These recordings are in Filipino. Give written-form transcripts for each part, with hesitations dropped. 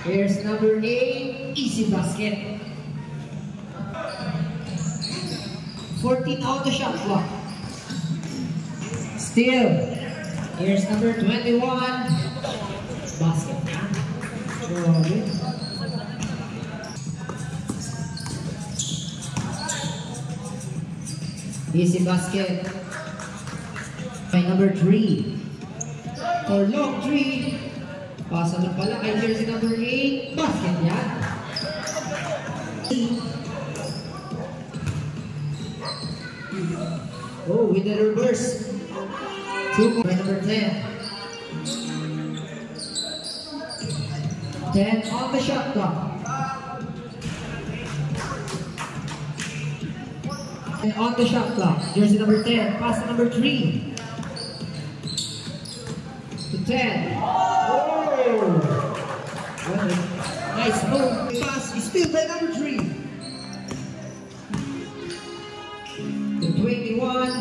Here's number 8, easy basket. 14 out the shot clock. Still. Here's number 21, basket. Easy basket. By number 3. For long 3. Pasa na pala kay jersey number 8. Basket yan. Oh, with the reverse. 2 by number 10. 10 on the shot clock. And on the shot clock. Jersey number 10. Pass to number 3. To 10. Oh! Nice move. Pass is still by number 3. To 21.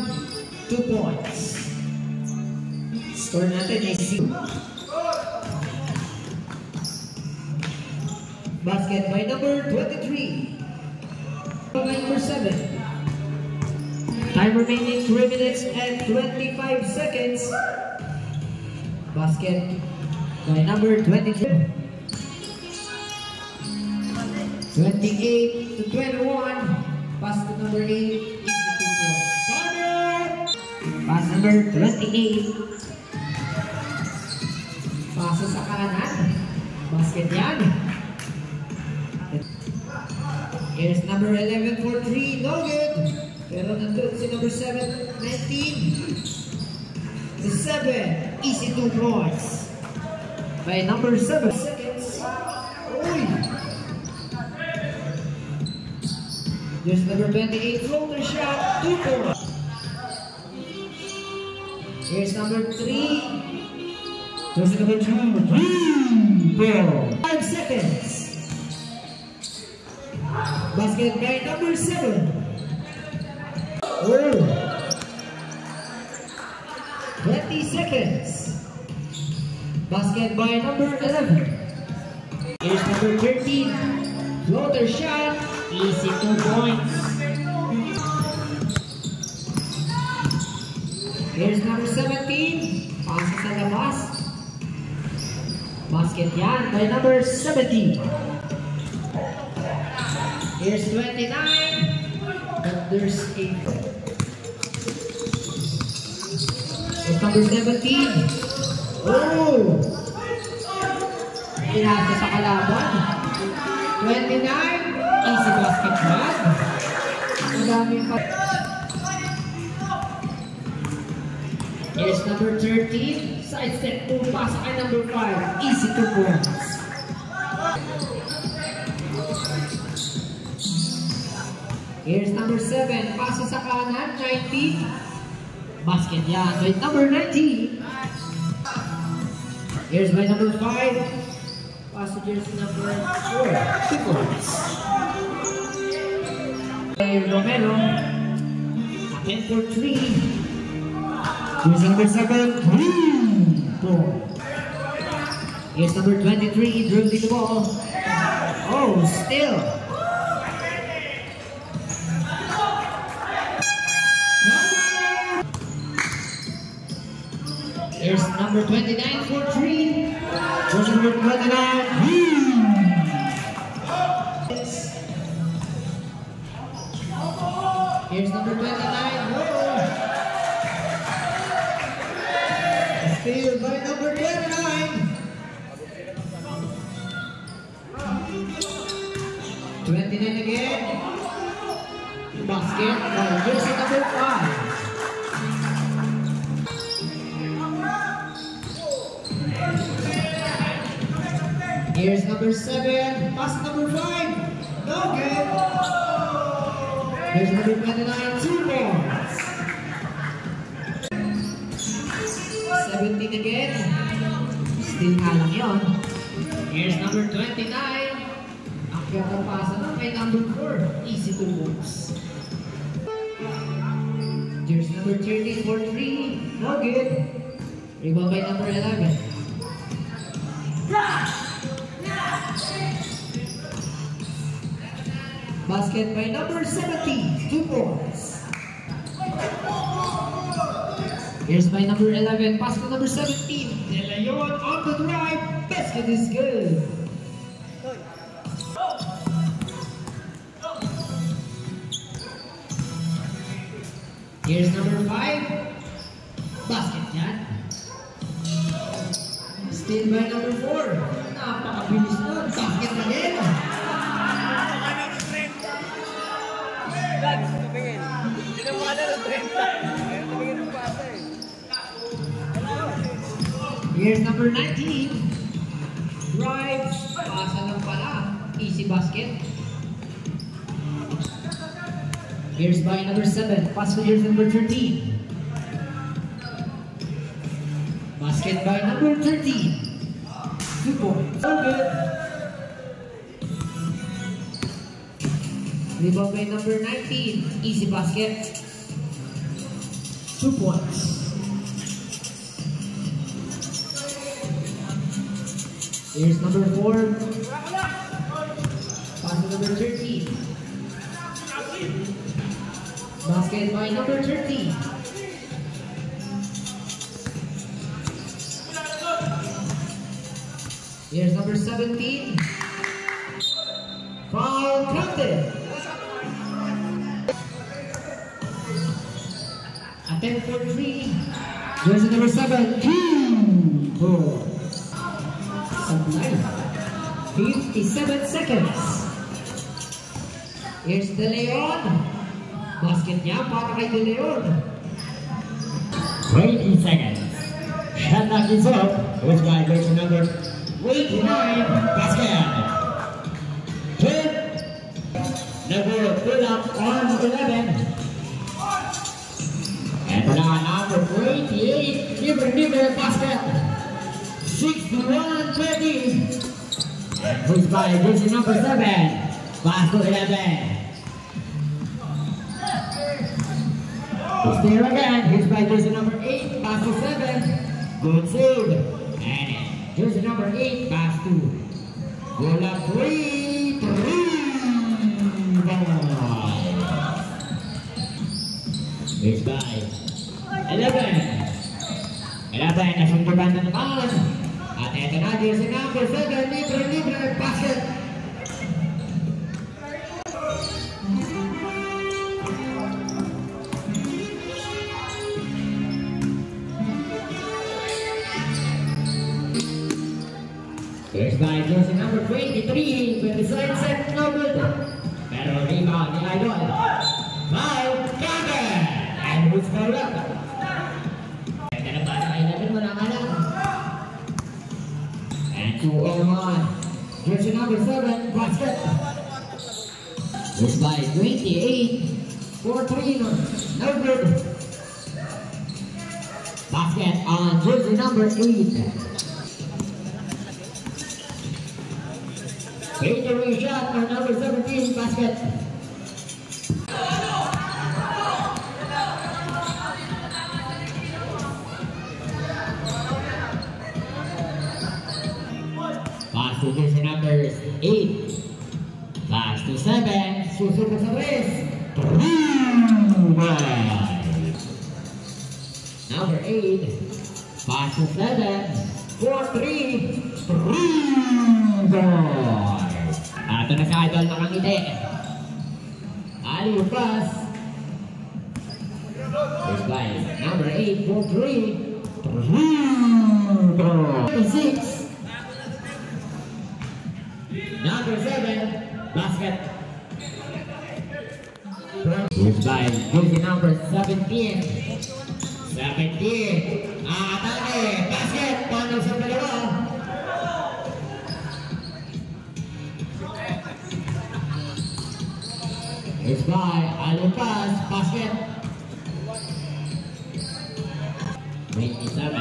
2 points. Score natin ay 6. Basket by number 23. By number 7. Time remaining 3 minutes and 25 seconds. Basket by number 23. 28 to 21. Pass to number 8. Pass number 28. Pass sa kanan. Basket yan. Here's number 11 for 3. No good. Pero nandun si number 7, 19. The 7, easy 2 points. By number 7 seconds. Uy! There's number 28, floater shot, 2 points. Here's number 3. There's number 2, 5 seconds. Basket by number 7. Oh! 20 seconds. Basket by number 11. Here's number 13. Floater shot. Easy 2 points. Here's number 17. Pass sa labas. Basket yan by number 17. Here's 29. But there's 8. It's number 17. Oh! Pinasa sa kalaban. 29. Easy basket man. Madaming pa. Here's number 13. Side step 2. Pasa kay number 5. Easy 2 points. Here's number 7. Pasa sa kanan. 19. Basket yan. By number 19. Here's by number 5. Passengers number 4. 2 points. Romero. Again for 3. Here's number 7. 4. Here's number 23. Dribbling the ball. Oh, still. Here's number 29 for 3. Here's number 29. Here's number 29. Whoa. Still by number 29. 29 again. Basket by jersey number 5. Here's number 7, pass number 5, no good. Here's number 29, 2 points. 17 again, still nga lang yun. Here's number 29. Akyat ang pasa na kay number 4. Easy to moves. Here's number 13 for 3. No good. Rebound by number 11. Basket by number 17. 2 points. Here's by number 11. Pass to number 17. De Leon on the drive. Basket is good. Here's number 5. Basket yan. Still by number 4. Napakabilis nun. Basket na din. Tumingin. Hindi na mga ng 30. Tumingin ng pasa eh. Here's number 19. Drives. Pasa lang pala. Easy basket. Here's by number 7. Pass to here's number 13. Basket by number 13. 2 points. So good. Rebound by number 19. Easy basket. 2 points. Here's number 4. Pass to number 13. Basket by number 13. Here's number 17. Foul counted. Attempt for 3. Here's number 7. 2. Supply. 57 seconds. Here's De Leon. Basket niya para kay De Leon. 20 seconds. Shot clock is up. Which guy goes to number 29? Basket. 10. Number pull up on 11. And now number 28. Libre basket. 61-20. And who's by jersey number 7? Pass to 11. It's there again. Here's by jersey number 8. Pass to 7. Good save. And jersey number 8. Pass to goal up 3. 3. Here's by 11. 11 na sungguban na naman. At eto na jersey number 7. Libre basket. Here's by jersey number 23, 27 no good. Pero rebound ni Idol. Foul, counter! And who's fouled up? Kaya na ba sa 11 mo lang alam. And 2 on 1. Jersey number 7, basket. Here's by 28, 4-3 no good. Basket on jersey number 8. Fadeaway shot on number 17, basket. Pass to jersey number 8. Pass to 7. Susubok sa 3. Number 8. Pass to 7. 4-3. 3. Ato na sa Idol nakangiti. Alley pass. Here's by number 8 for 3. 6. Number 7, basket. Here's by jersey number 17. 17. Atake, basket. Paano sa dalawa? It's by Allen pass, basket. 27.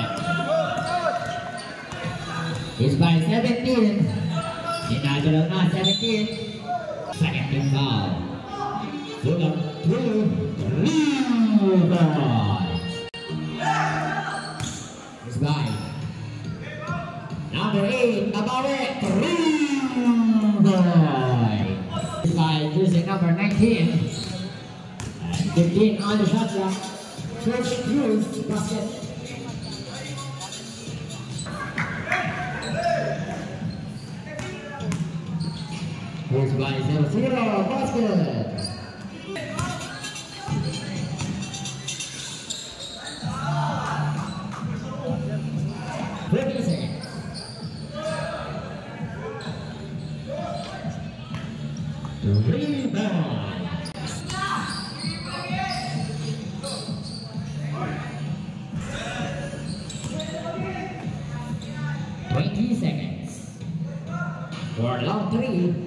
It's by 17. Sinadalo na 17. Second team foul. Fulham 2. Rebound. It's by number 8. Abawe. Rebound. It's by using number 19. 15 on the shot clock. First Cruz basket. Cruz by 0-0 basket. Rebound. 20 seconds for long 3.